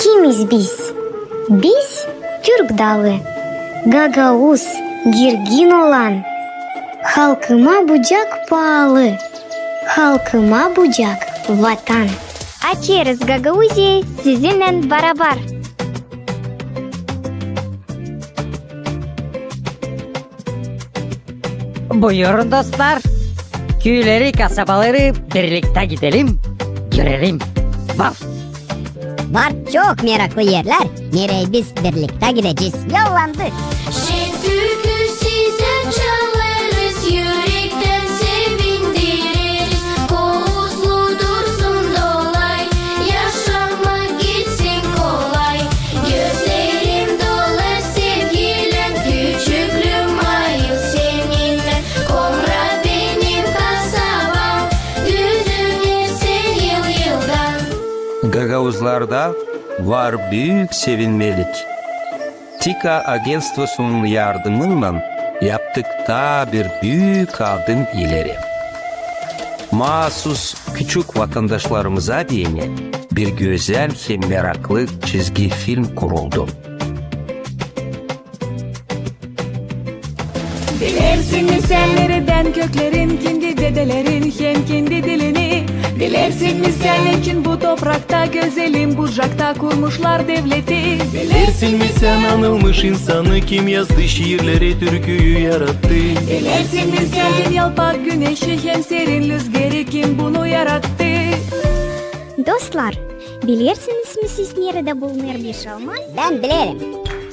Kimiz biz? Biz Türk dalı, Gagavuz, girgin olan. Halkıma bucak pahalı, halkıma bucak vatan. Açarız Gagavuz'u sizinle beraber. Buyurun dostlar. Köyleri, kasabaları birlikte gidelim, görelim. Vav. Var çok meraklı yerler. Nereye biz birlikte gideceğiz? Yollandık. Şen türkü size çalarız, yürekten sevindiririz. Kovuzlu dursun dolay, yaşamak gitsin kolay. Gözlerim dolar sevgiyle, küçüklüğüm ayıl seninle. Komra benim kasabam, düzülürse yıl yıldan. Gagavuzlarda var büyük sevinmelik. TİKA Agentstvosu'nun yardımıyla yaptık da bir büyük adım ileri. Mahsus küçük vatandaşlarımıza diyene bir güzel ve meraklı çizgi film kuruldu. Bilirsin mi sen nereden köklerin, kendi dedelerin hem kendi dilini. Bilirsin mi sen için bu toprakta güzelim bucakta kurmuşlar devleti. Bilirsin mi sen anılmış insanı, kim yazdı şiirleri, türküyü yarattı. Bilirsin mi sen yalpak güneşi hem serin rüzgarı, kim bunu yarattı. Dostlar, bilirsiniz mi siz nerede bulunur bir olmaz? Ben bilirim.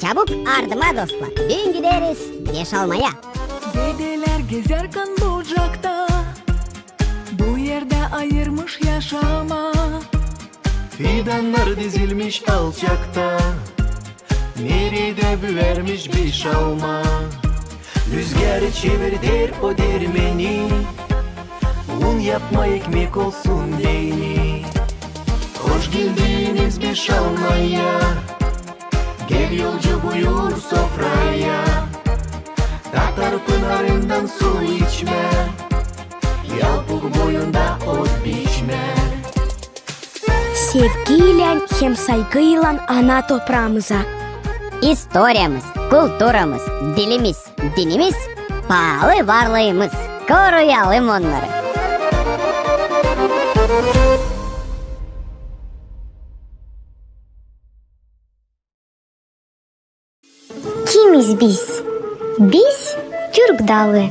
Çabuk ardıma dostlar. Düğün gideriz yaş almaya. Dedeler gezerken bucakta, bu yerde ayırmış yaşama. Fidanlar dizilmiş alçakta, nerede büvermiş bir şalma. Rüzgarı çevirdir o dermeni, un yapma ekmek olsun yeni. Hoş geldiniz bir şalmaya, gel yolcu buyur sofraya. Tatar pınarından su içme, yalpuk boyunda ot biçme. Sevgiyle hem saygıyla ana toprağımıza. İstoryamız, kulturamız, dilimiz, dinimiz, pahalı varlığımız. Koruyalım onları. Kimiz biz? Biz Türk dalı,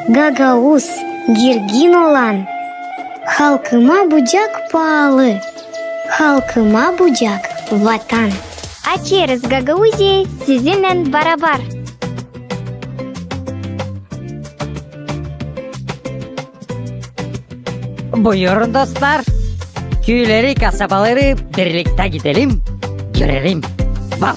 Gagavuz, girgin olan. Halkıma bucak pahalı, halkıma bucak vatan. Açarız Gagavuz'u sizinle beraber. Buyurun dostlar. Köyleri, kasabaları birlikte gidelim, görelim. Vav.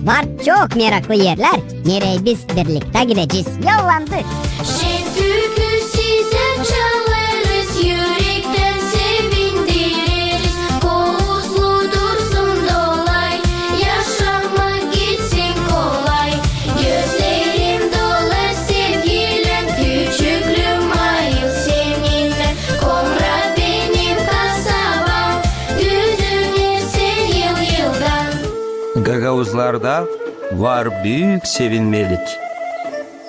Var çok meraklı yerler. Nereye biz birlikte gideceğiz? Yollandık. Şen türkü size çalarız, yürekten sevindiririz. Kovuzlu dursun dolay, yaşamak gitsin kolay. Gözlerim dolar sevgiyle, küçüklüğüm ayıl seninle. Komra benim kasabam, düzülürse yıl yıldan. Gagavuzlarda var büyük sevinmelik.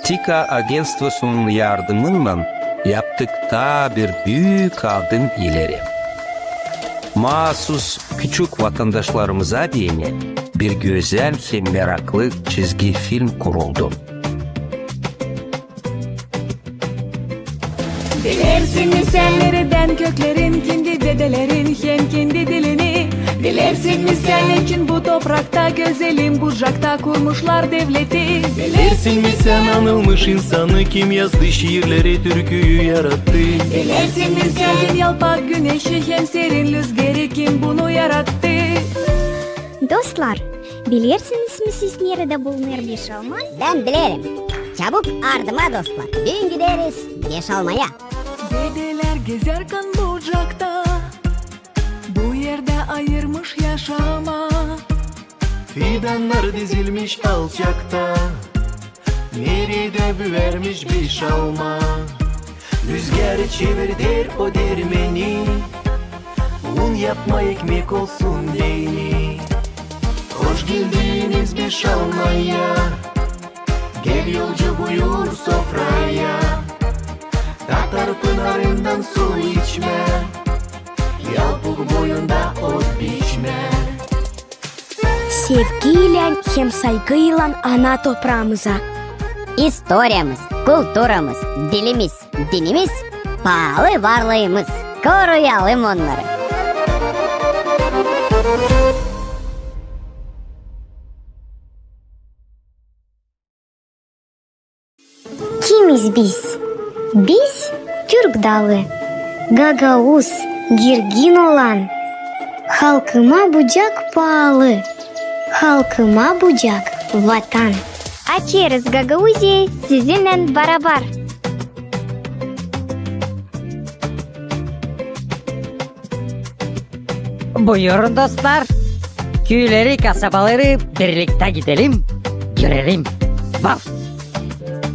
TİKA Agentstvosu'nun yardımıyla yaptık da bir büyük adım ileri. Mahsus küçük vatandaşlarımıza diyene bir güzel ve meraklı çizgi film kuruldu. Bilirsin mi sen nereden köklerin, kendi dedelerin hem kendi dilini. Bilirsin mi sen için bu toprakta güzelim bucakta kurmuşlar devleti. Bilirsin mi sen anılmış insanı, kim yazdı şiirleri, türküyü yarattı. Bilirsin mi sen yalpak güneşi hem serin rüzgarı, kim bunu yarattı. Dostlar, bilirsiniz mi siz nerede bulunur bir olmaz? Ben bilirim. Çabuk ardıma dostlar. Düğün gideriz yaş almaya. Dedeler gezerken bucakta, bu yerde ayırmış yaşama. Fidanlar dizilmiş alçakta, nerede büvermiş bir şalma. Rüzgarı çevirdir o dermeni, un yapma ekmek olsun yeni. Hoş geldiniz bir şalmaya. Gel yolcu buyur sofraya. Tatar pınarından su içme. Yalpuk boyunda ot biçme. Sevgiyle hem saygıyla ana toprağımıza. İstoryamız, kulturamız, dilimiz, dinimiz, pahalı varlığımız. Koruyalım onları. Kimiz biz? Biz Türk dalı, Gagavuz, girgin olan. Halkıma bucak pahalı, halkıma bucak vatan. Açarız Gagavuzi sizinle beraber. Buyurun dostlar. Köyleri, kasabaları birlikte gidelim, görelim. Vav!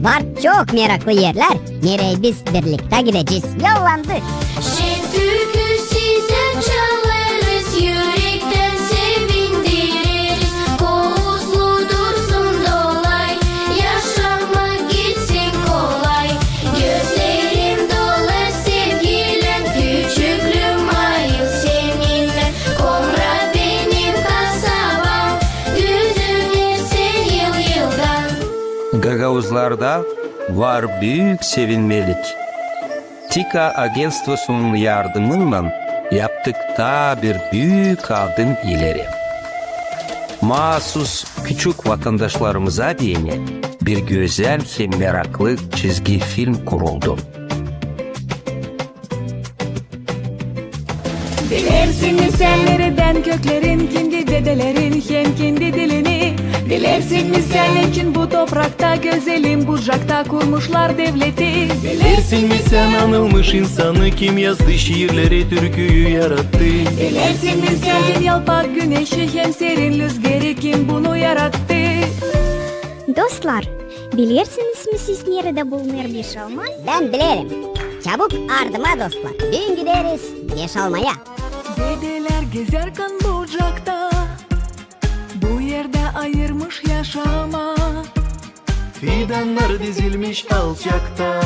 Var çok meraklı yerler. Nereye biz birlikte gideceğiz? Yollandı. Şen türkü size çalarız, yürekten sevindiririz. Kovuzlu dursun dolay, yaşamak gitsin kolay. Gözlerim dolar sevgiyle, küçüklüğüm ayıl seninle. Komra benim kasabam, düzünür sen yıl yıldan. Gagavuzlarda var büyük sevinmelik. TİKA Agentstvosu'nun yardımıyla yaptık da bir büyük adım ileri. Mahsus küçük vatandaşlarımıza diyene bir güzel ve meraklı çizgi film kuruldu. Bilersin mi sen nereden köklerin, kendi dedelerin hem kendi dilini? Bilersin mi sen için bu toprakta güzelim bucakta kurmuşlar devleti? Bilirsin mi sen anılmış insanı, kim yazdı şiirleri, türküyü yarattı? Bilersin mi sen yalpak güneşi hem serin rüzgarı, kim bunu yarattı? Dostlar, bilirsiniz mi siz nerede bulunur bir olmaz? Ben bilirim. Çabuk ardıma dostlar. Düğün gideriz beş almaya. Dedeler gezerken bucakta, bu yerde ayırmış yaşama. Fidanlar dizilmiş alçakta,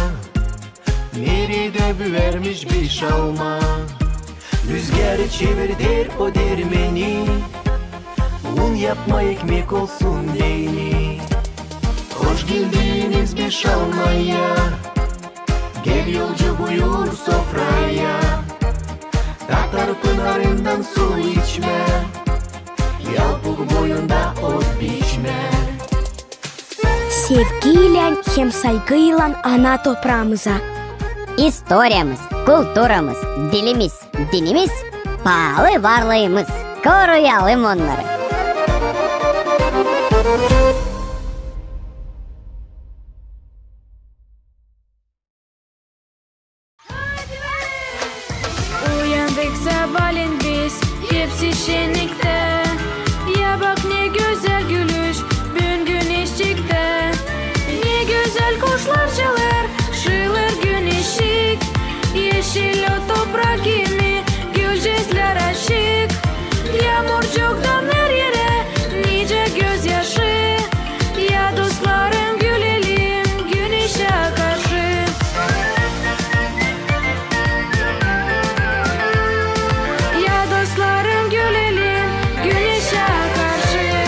nerede büvermiş bir şalma. Rüzgarı çevirdir o dermeni, un yapma ekmek olsun yeni. Hoş geldiniz bir şalmaya. Gel yolcu buyur sofraya. Tatar pınarından su içme. Yalpuk boyunda ot biçme. Sevgiyle hem saygıyla ana toprağımıza. İstoryamız, kulturamız, dilimiz, dinimiz, pahalı varlığımız. Koruyalım onları. Uyandık sabahleyin biz, hepsi şenlikte. Ya bak ne güzel gülüş, bugün güneş çıktı. Ne güzel kuşlar çalar, şılır güneşik. Yeşil o toprak gibi, gülcesler aşık. Yağmur çoktan her yere, nice gözyaşı. Ya dostlarım gülelim, güneşe karşı. Ya dostlarım gülelim, güneşe karşı.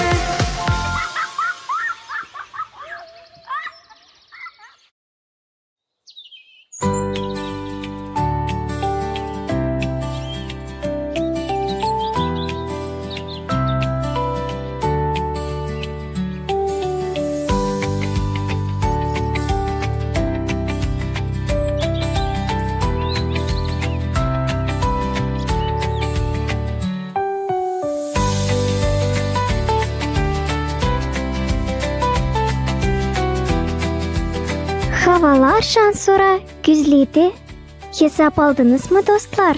Havalar şansora güzliydi. Hesap aldınız mı dostlar?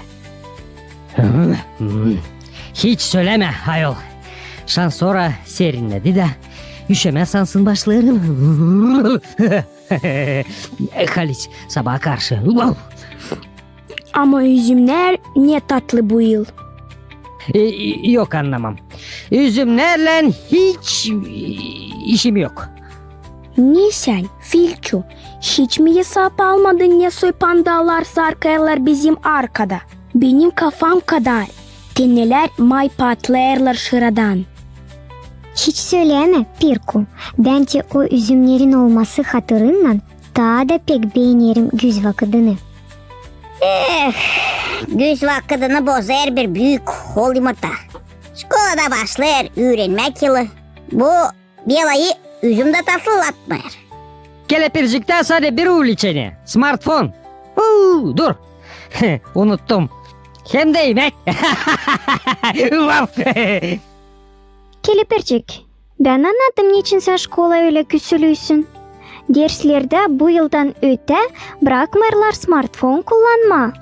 Hiç söyleme hayol. Şans sonra serinledi de üşeme sansın başlarım. Halis sabaha karşı. Ama üzümler ne tatlı bu yıl. Yok anlamam. Üzümlerle hiç işim yok. Ne sen Filço? Hiç mi hesap almadın ya soypandalar sarkarlar bizim arkada? Benim kafam kadar. Teneler may patlayarlar şıradan. Hiç söyleme Pirku. Bence o üzümlerin olması hatırından daha da pek beğenirim güz vakıdını. Güz vakıdını bozar bir büyük hol yumurta. Şkolada başlar öğrenmek yılı. Bu belayı üzümde tatlılatmayır. Kelepircikten sonra bir ul içeni. Smartphone. Dur. Unuttum. Hem de yemek. Kelepircik, ben anladım niçin sen şkola öyle küsülüysün. Derslerde bu yıldan öte bırakmırlar smartphone kullanma.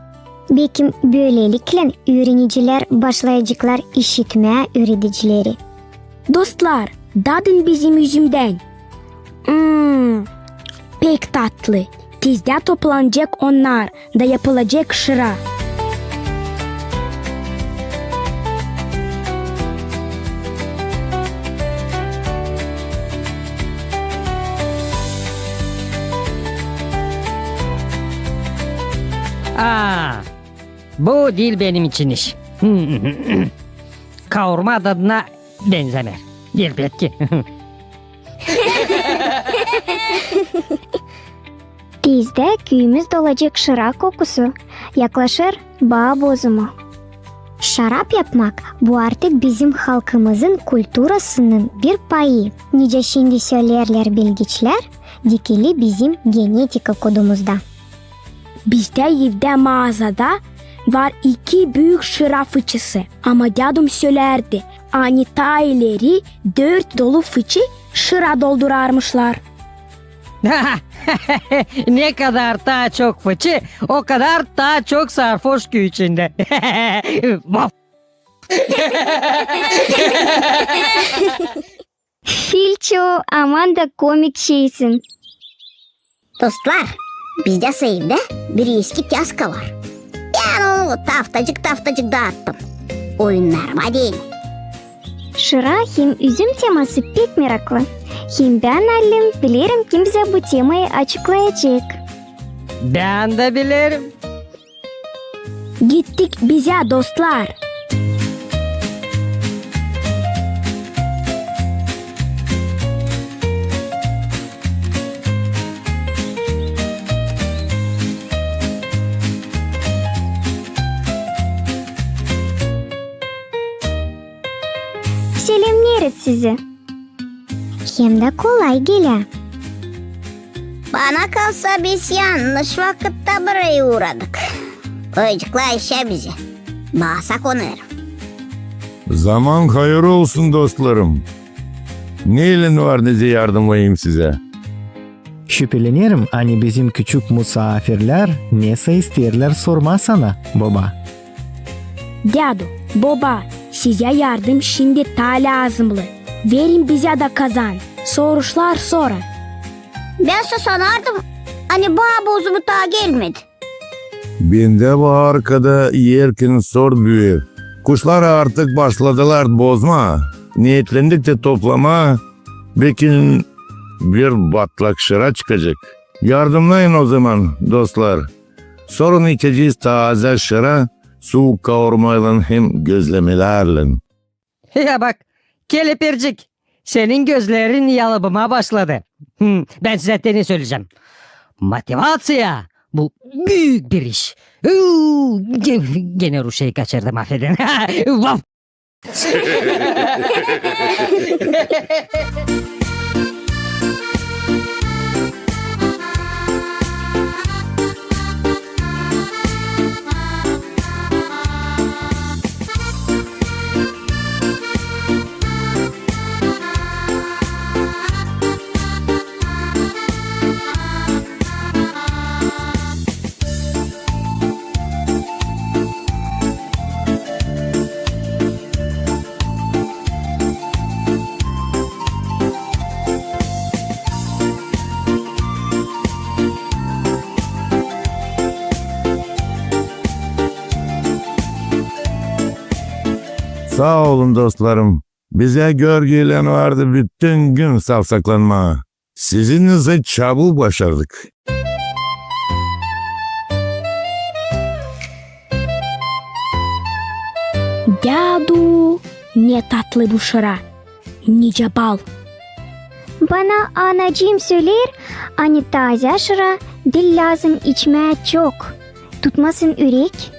Belki böylelikle öğreniciler başlayacaklar işitme öğreticileri. Dostlar, dadın bizim üzümden. Pek tatlı. Tezde toplanacak onlar da yapılacak şıra. Bu değil benim için iş. Kavurma tadına benzemer. Elbette. Tezde köyümüz dolacak şıra kokusu. Yaklaşır bağ bozumu. Şarap yapmak bu artık bizim halkımızın kültürasının bir payı. Nice şimdi söylerler bilgiçler, dikili bizim genetika kodumuzda. Bizde evde mağazada var 2 büyük şıra fıçısı. Ama dadım söylerdi. Anita ileri 4 dolu fıçı şıra doldurarmışlar. Ne kadar daha çok fıçı, o kadar daha çok sarhoş köy içinde. Filço, aman da komik şeysin. Dostlar, bizde seyirde bir eski yaska var. Yani onu taftacık dağıttım. Oyunlarıma değil. Şıra hem üzüm teması pek meraklı. Hem ben aldım, bilirim kimse bu temayı açıklayacak. Ben de bilirim. Gittik bize dostlar. Selamlarız sizi. Hem de kolay gele. Bana kalsa biz yanlış vakitte buraya uğradık. Koyacaklar işe bizi. Bağsak onarım. Zaman hayır olsun dostlarım. Ne ilin var diye yardımlayayım size. Şüphelenirim hani bizim küçük misafirler neyse isterler sorma sana baba. Dadu, baba, size yardım şimdi ta lazımlı. Verin bize de kazan. Soruşlar sonra. Ben sanardım. Hani bağ bozumu daha gelmedi. Ben de bu arkada yerken sor büyür. Kuşlar artık başladılar bozma. Niyetlendikçe toplama. Belki bir batlak şıra çıkacak. Yardımlayın o zaman dostlar. Sorun içeceğiz taze şıra. Soğuk kavurmayla hem gözlemelerle. Ya bak, kelepircik. Senin gözlerin yalıbıma başladı. Ben size ne söyleyeceğim. Motivasya. Bu büyük bir iş. Gene Ruşa'yı kaçırdım, affedin. Sağ olun dostlarım. Bize görgüyle vardı bütün gün savsaklanma. Sizinle çabuk başardık. Dadu, ne tatlı bu şıra. Nice bal. Bana anacığım söyler, hani taze şıra dil lazım içmeye çok. Tutmasın ürek.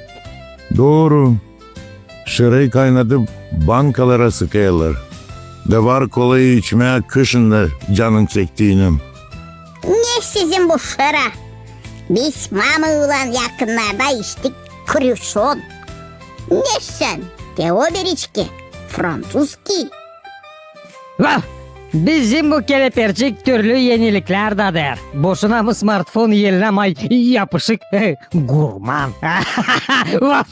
Doğru. Şırayı kaynatıp bankalara sıkıyorlar. De var kolayı içmeye kışında canın çektiğinin. Ne sizin bu şıra? Biz mamı ulan yakınlarda içtik kruşon. Ne sen? De o bir içki. Francuski. Vah! Bizim bu kelepercik türlü yenilikler dadır. Boşuna mı smartphone yenilemay yapışık gurman. Vah!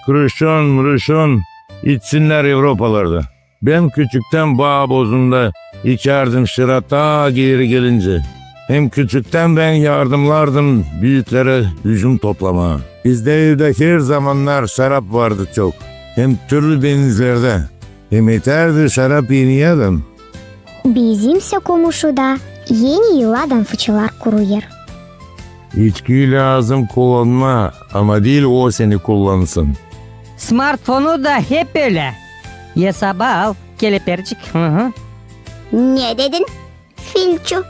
Kruşon içsinler Avrupalarda. Ben küçükten bağ bozunda içerdim şıra ta geri gelince. Hem küçükten ben yardımlardım büyüklere hücum toplama. Bizde evde her zamanlar şarap vardı çok. Hem türlü denizlerde. Hem yeterdi şarap yemeyelim. Bizimse komşuda yeni yıllardan fıçılar kuruyor. İçki lazım kullanma ama değil o seni kullansın. Smartphone'u da hep öyle. Ya sabah al kelepercik. Hı. Ne dedin? Filço.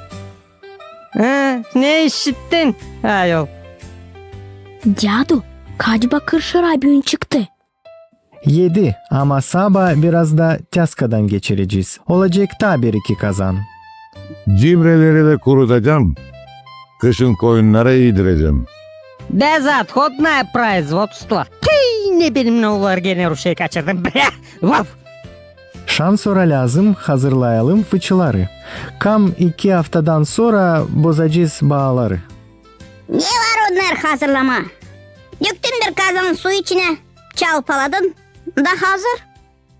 Ne işittin? Ayol. Dadu, kaç bakır şarabın çıktı? 7 ama sabah biraz da Tyaska'dan geçireceğiz. Olacak da bir iki kazan. Cibreleri de kurutacağım. Kışın koyunlara yedireceğim. Дезат, ходное производство. Tüy, ne benimle olar gene Ruşa'yı kaçırdım. Vaf! Şan sonra lazım hazırlayalım fıçıları. Kam 2 haftadan sonra bozacağız bağları. Ne var onlar hazırlama? Döktün bir kazan su içine. Çalpaladın. Da hazır.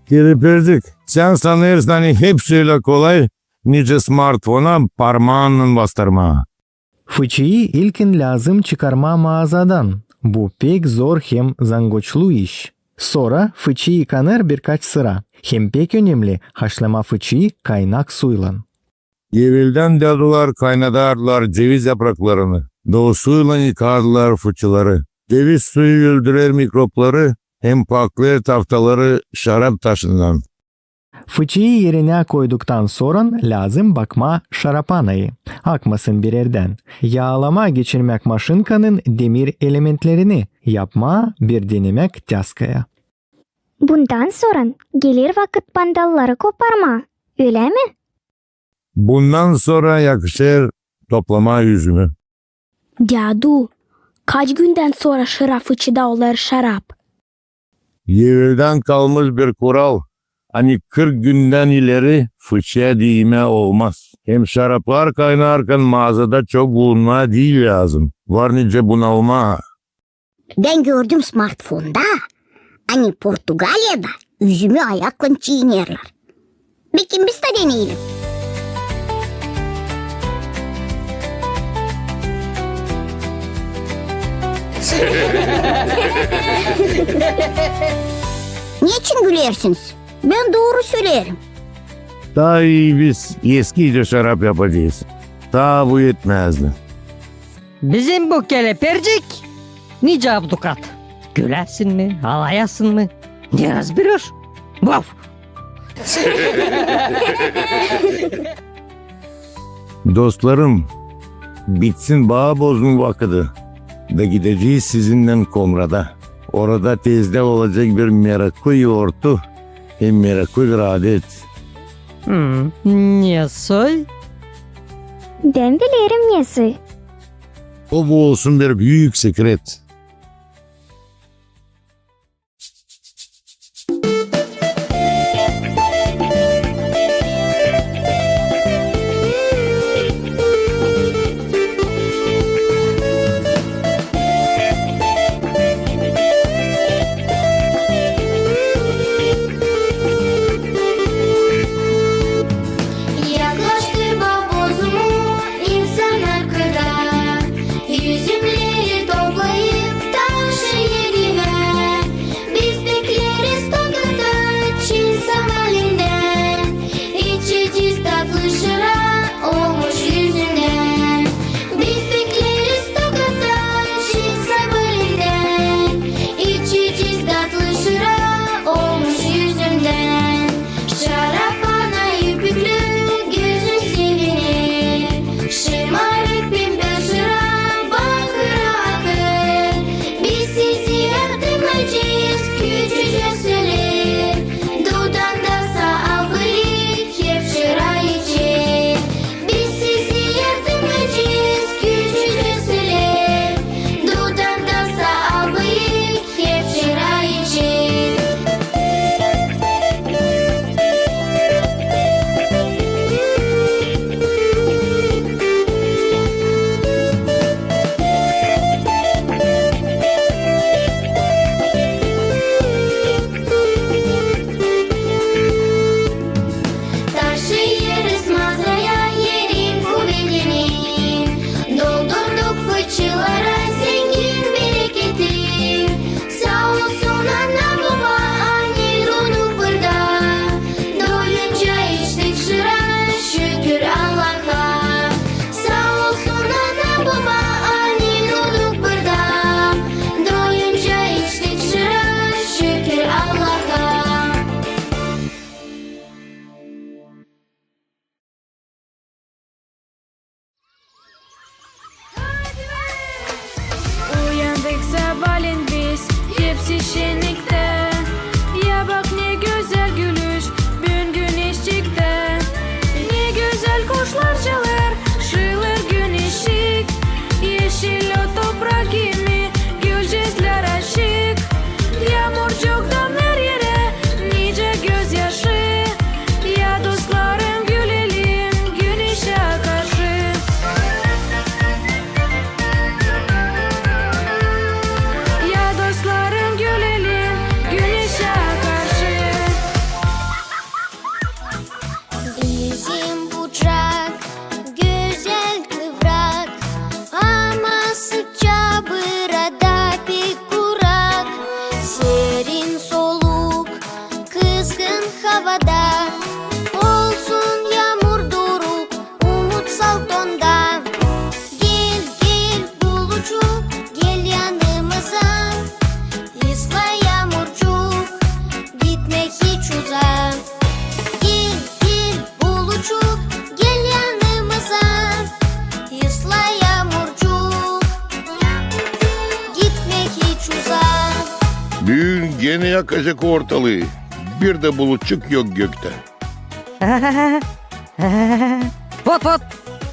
Kelepercik, sen sanırsın hani hepsiyle kolay. Nice smartphone'a parmağınla bastırma. Fıçıyı ilkin lazım çıkarma mağazadan. Bu pek zor hem zangoçlu iş. Sonra fıçı yıkanır birkaç sıra. Hem pek önemli haşlama fıçıyı kaynak suyla. Evvelden dadılar kaynadarlar ceviz yapraklarını. Doğusuyla yıkardılar fıçıları. Ceviz suyu öldürer mikropları, hem paklar taftaları şarap taşından. Fıçıyı yerine koyduktan sonra lazım bakma şarapanayı. Akmasın bir yerden. Yağlama geçirmek maşınkanın demir elementlerini. Yapma bir denemek Tyaska'ya. Bundan sonra gelir vakit bandalları koparma. Öyle mi? Bundan sonra yakışır toplama yüzümü. Dadu, kaç günden sonra şıra fıçıda olur şarap? Evvelden kalmış bir kural. Hani 40 günden ileri fıçıya değme olmaz. Hem şaraplar kaynarken mağazada çok bulunma değil lazım. Var nice bunalma. Ben gördüm smartfonda. Hani Portugalya'da üzümü ayakla çiğnerler. Peki biz de deneyelim. Niçin gülüyorsunuz? Ben doğru söylerim. Daha iyi biz eskice şarap yapacağız. Daha bu yetmezdi. Bizim bu kelepercik nice abdukat. Gülersin mi? Alayasın mı? Biraz bilir. Vaf! Dostlarım, bitsin bağ bozma vakıdı. Da gideceğiz sizinle Komra'da. Orada tezde olacak bir meraklı yoğurtu, hem meraklı bir adet. Ne soy? Ben bilirim nesi. O bu olsun bir büyük sekret. Yaklaştı bavuzmu insan arkada. Yüzümleri toplayıp baskın havada. Olsun yağmur duruk, umutsal tonda. Gel gel bulucuk, gel yanımıza. Isla yağmurcuk, gitme hiç uzak. Gel gel bulucuk, gel yanımıza. Isla yağmurcuk, gitme hiç uzak. Düğün gene yakacak ortalığı. Bir de bulutçuk yok gökte. Pot pot.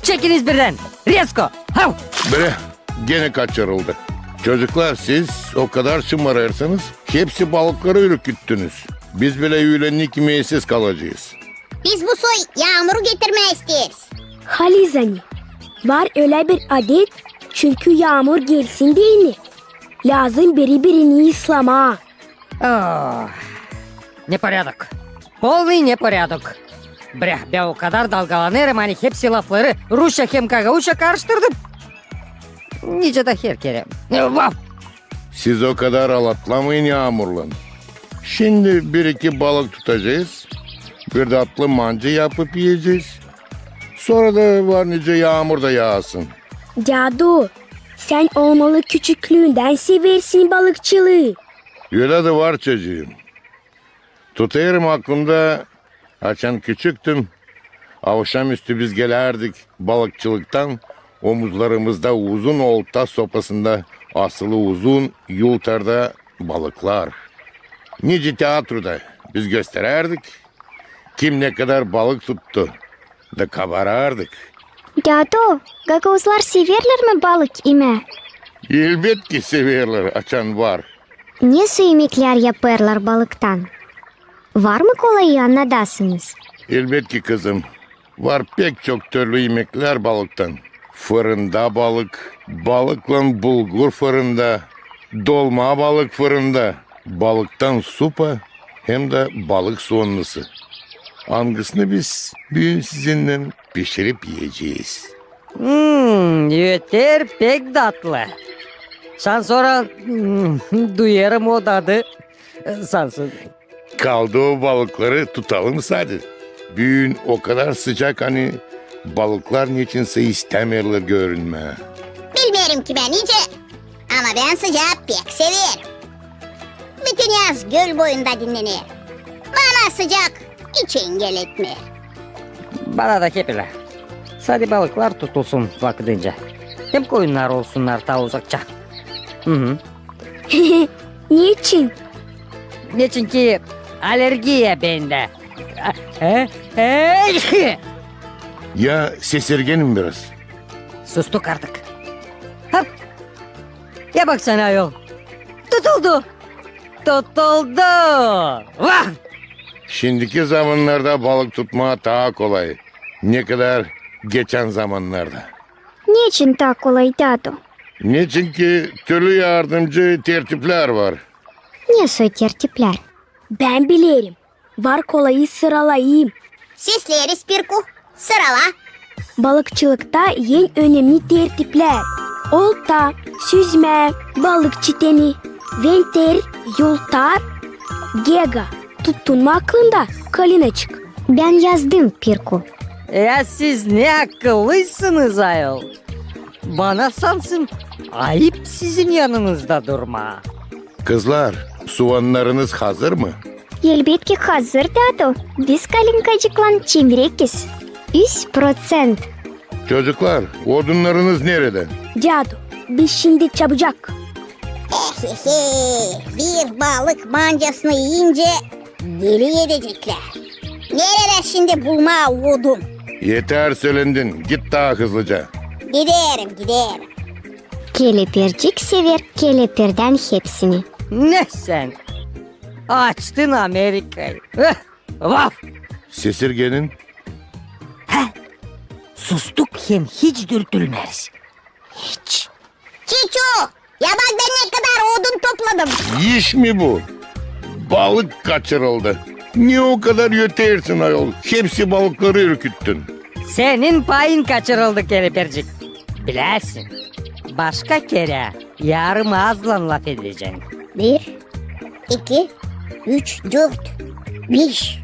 Çekiniz birden. Riyasko. Hav. Bre, gene kaçırıldı. Çocuklar siz o kadar şımarırsanız hepsi balıkları ürküttünüz. Biz bile üylenlik yemeğisiz kalacağız. Biz bu soy yağmuru getirmeye isteriz. Halizani, var öyle bir adet çünkü yağmur gelsin değil mi? Lazım birini ıslama. Oh. Непорядок. Полный непорядок. Брях, я o kadar dalgalanırım hani hepsi lafları Rusça hem Gagavuşça karıştırdım. Nice de her kere. Vav. Siz o kadar alatlamayın yağmurla. Şimdi bir iki balık tutacağız. Bir de atlı mancı yapıp yiyeceğiz. Sonra da var nice yağmur da yağsın. Cadu, sen olmalı küçüklüğünden seversin balıkçılığı. Öyle de var çocuğum. Tutarım aklımda. Açan küçüktüm. Akşamüstü biz gelerdik balıkçılıktan. Omuzlarımızda uzun olta sopasında asılı uzun yultarda balıklar. Nice tiyatroda biz göstererdik. Kim ne kadar balık tuttu da kabarardık. Dado, Gagavuzlar severler mi balık yeme? Elbet ki severler, açan var. Ne su yemekler yaparlar balıktan? Var mı kolayı anladasınız? Elbet ki kızım. Var pek çok türlü yemekler balıktan. Fırında balık, balıkla bulgur fırında, dolma balık fırında, balıktan supa hem de balık soğanlısı. Hangisini biz büyün sizinle pişirip yiyeceğiz. Yeter pek tatlı. Sen sonra duyarım o tadı. Sansın. Kaldı o balıkları tutalım hadi. Büyün o kadar sıcak hani balıklar niçinse istemiyorlar görünme. Bilmiyorum ki ben iyice. Ama ben sıcağı pek severim. Bütün yaz göl boyunda dinlenir. Bana sıcak hiç engel etme. Bana da kepiler. Sadece balıklar tutulsun vaktince. Hem koyunlar olsunlar ta uzakça. Hı. Niçin? Ne çünkü alerjiye bende. Ya sesirgenim biraz. Sustuk artık. Hop. Ya baksana ayol. Tutuldu. Tutuldu. Vah. Şimdiki zamanlarda balık tutma daha kolay. Ne kadar geçen zamanlarda. Niçin tak kolay Dado? Ne çünkü türlü yardımcı tertipler var. Ne soy tertipler? Ben bilirim. Var kolayı sıralayayım. Sisleriz Pirku. Sırala. Balıkçılıkta en önemli tertipler. Olta, süzme, balık çiteni, venter, yultar, gega. Tuttun mu aklında? Kalın açık. Ben yazdım Pirku. Ya siz ne akıllısınız ayol. Bana sansın ayıp sizin yanınızda durma. Kızlar, soğanlarınız hazır mı? Elbet ki hazır Dado. Biz kalinkacıkla çimrekiz. 100%. Çocuklar, odunlarınız nerede? Cadu, biz şimdi çabucak. Bir balık mancasını yiyince deli edecekler. Nerede şimdi bulma odun? Yeter söylendin, git daha hızlıca. Giderim. Kelepircik sever kelepirden hepsini. Ne sen? Açtın Amerika'yı. Vah. Sesirgenin Sustuk hem hiç dürtülmeriz. Hiç. Çiço, ya bak ben ne kadar odun topladım. iş mi bu? Balık kaçırıldı. Niye o kadar yetersin ayol? Hepsi balıkları ürküttün. Senin payın kaçırıldı kelepircik. Bilersin. Başka kere yarım ağızla laf edeceksin. 1, 2, 3, 4. 5,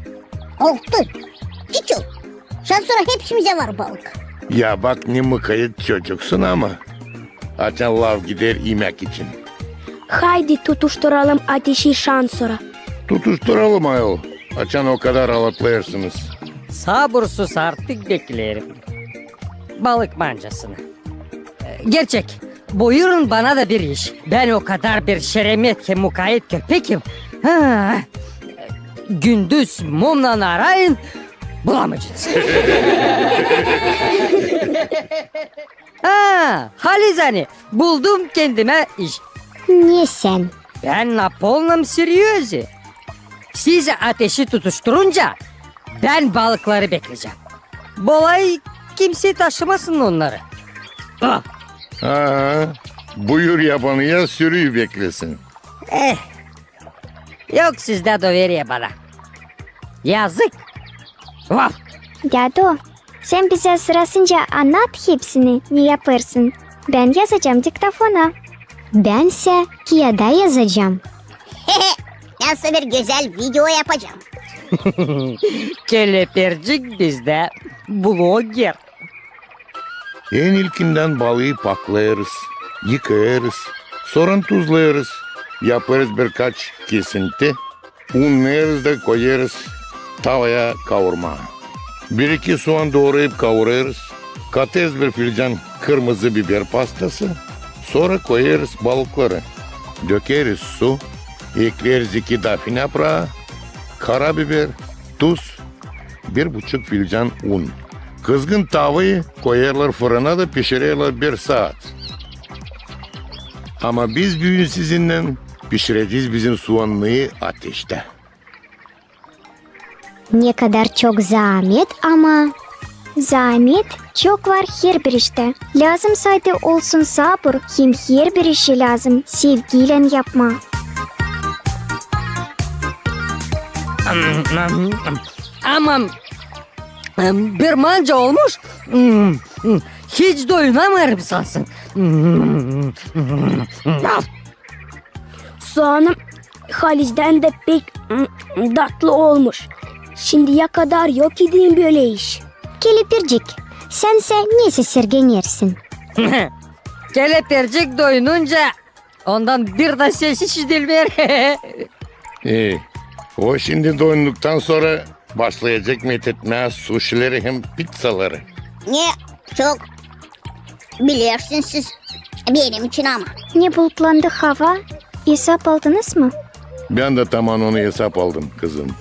6, hiç yok. Şan sonra hepsimize var balık. Ya bak ne mıkayıt çocuksun ama. Açan lav gider yemek için. Haydi tutuşturalım ateşi şansora. Tutuşturalım ayol. Açan o kadar alatlayarsınız. Sabırsız artık beklerim. Balık mancasını. Gerçek. Buyurun bana da bir iş. Ben o kadar bir şeremet ki mukayyet köpekim. Ha. Gündüz mumla arayın bulamayacaksınız. Halizani buldum kendime iş. Niye sen? Ben Napolyon'um seriyozi. Siz ateşi tutuşturunca ben balıkları bekleyeceğim. Bolay kimse taşımasın onları. Ah. Ha, buyur yabanıya sürüyü beklesin. Yok sizde de veriyor bana. Yazık. Vah. Dado, sen bize sırasınca anlat hepsini. Ne yaparsın? Ben yazacağım diktafona. Bense Kia'da yazacağım. Nasıl bir güzel video yapacağım. Kelepercik bizde blogger. En ilkinden balığı paklayarız, yıkayarız, sonra tuzlayarız. Yaparız birkaç kesinti, unlayarız da koyarız tavaya kavurma. 1-2 soğan doğrayıp kavurarız. Katarız bir fincan kırmızı biber pastası. Sonra koyarız balıkları. Dökeriz su, ekleriz 2 dafine yaprağı, karabiber, tuz, 1,5 fincan un. Kızgın tavayı koyarlar fırına da pişirirler 1 saat. Ama biz bugün sizinle pişireceğiz bizim soğanlıyı ateşte. Ne kadar çok zahmet ama... Zahmet çok var her bir işte. Lazım saydı olsun sabır. Hem her bir işi lazım. Sevgiyle yapma. Aman bir manca olmuş. Hiç doyunamıyorum sansın. Soğanım Haliz'den de pek tatlı olmuş. Şimdiye kadar yok edeyim böyle iş. Kelepircik, sense niye sesirgenirsin? Kelepercik doyununca ondan bir de ses işitilmiyor. İyi. O şimdi doyunduktan sonra başlayacak methetmeye suşileri hem pizzaları. Ne çok biliyorsunuz siz benim için ama. Ne bulutlandı hava? Hesap aldınız mı? Ben de tamam onu hesap aldım kızım.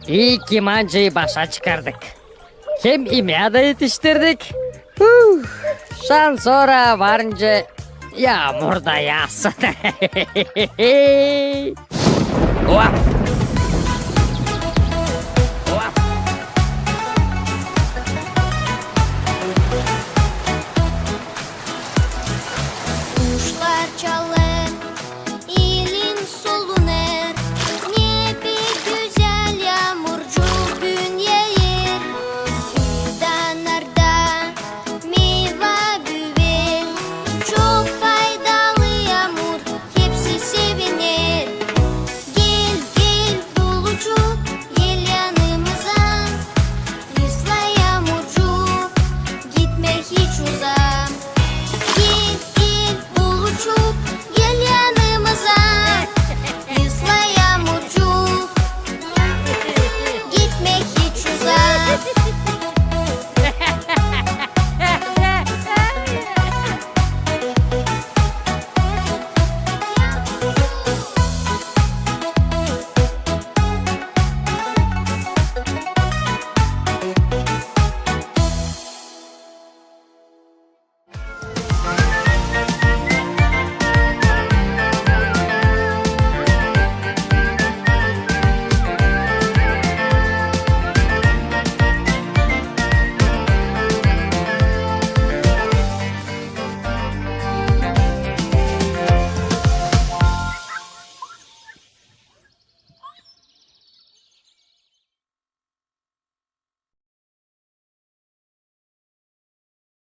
İyi ki mancayı başa çıkardık. Hem imya da yetiştirdik. Şan sonra varınca yağmur da yağsın. Ulan!